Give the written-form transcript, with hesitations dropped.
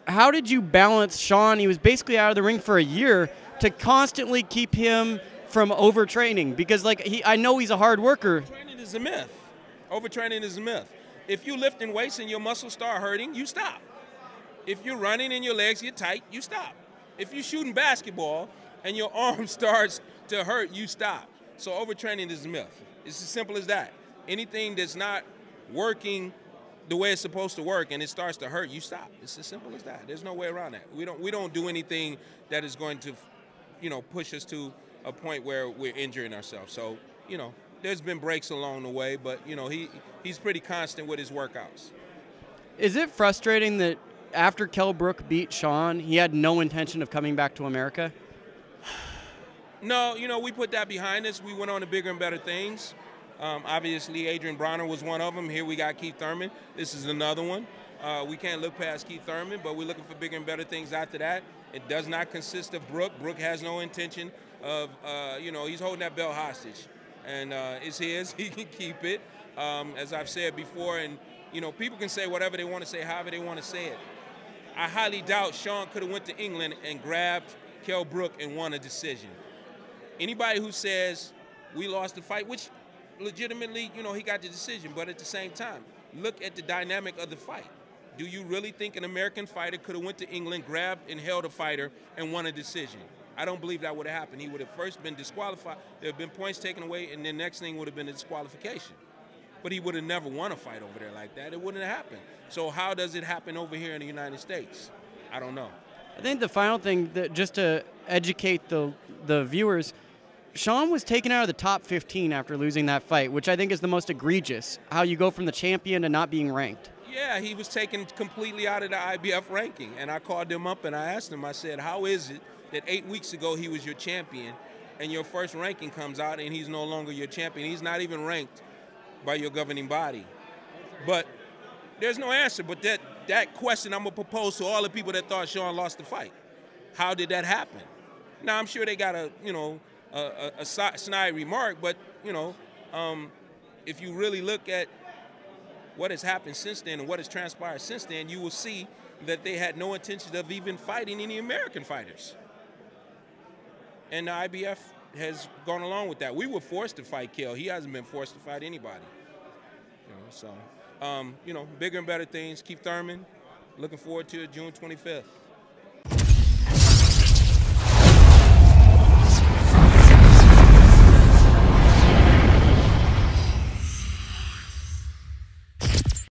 how did you balance Shawn? He was basically out of the ring for a year to constantly keep him from overtraining, because I know he's a hard worker. Overtraining is a myth. Overtraining is a myth. If you lifting weights and your muscles start hurting, you stop. If you're running and your legs get tight, you stop. If you're shooting basketball and your arm starts to hurt, you stop. So overtraining is a myth. It's as simple as that. Anything that's not working the way it's supposed to work and it starts to hurt, you stop. It's as simple as that. There's no way around that. We don't do anything that is going to, push us to a point where we're injuring ourselves. So, there's been breaks along the way, but he's pretty constant with his workouts. Is it frustrating that after Kell Brook beat Shawn, he had no intention of coming back to America? No, we put that behind us. We went on to bigger and better things. Obviously, Adrian Bronner was one of them. Here we got Keith Thurman. This is another one. We can't look past Keith Thurman, but we're looking for bigger and better things after that. It does not consist of Brook. Brook has no intention of, he's holding that belt hostage. And it's his. He can keep it. As I've said before, and, people can say whatever they want to say, however they want to say it. I highly doubt Shawn could have went to England and grabbed Kell Brook and won a decision. Anybody who says we lost the fight, which legitimately, he got the decision, but at the same time, look at the dynamic of the fight. Do you really think an American fighter could have went to England, grabbed and held a fighter, and won a decision? I don't believe that would have happened. He would have first been disqualified, there have been points taken away, and the next thing would have been a disqualification. But he would have never won a fight over there like that. It wouldn't have happened. So how does it happen over here in the United States? I don't know. I think the final thing, just to educate the viewers, Shawn was taken out of the top 15 after losing that fight, which I think is the most egregious, how you go from the champion to not being ranked. Yeah, he was taken completely out of the IBF ranking. And I called him up and I asked him, I said, how is it that 8 weeks ago he was your champion and your first ranking comes out and he's no longer your champion? He's not even ranked by your governing body. But there's no answer. But that question I'm going to propose to all the people that thought Shawn lost the fight. How did that happen? Now, I'm sure they got a snide remark, but, if you really look at what has happened since then and what has transpired since then, you will see that they had no intention of even fighting any American fighters. And the IBF has gone along with that. We were forced to fight Kell. He hasn't been forced to fight anybody. So, bigger and better things. Keith Thurman, looking forward to it June 25th.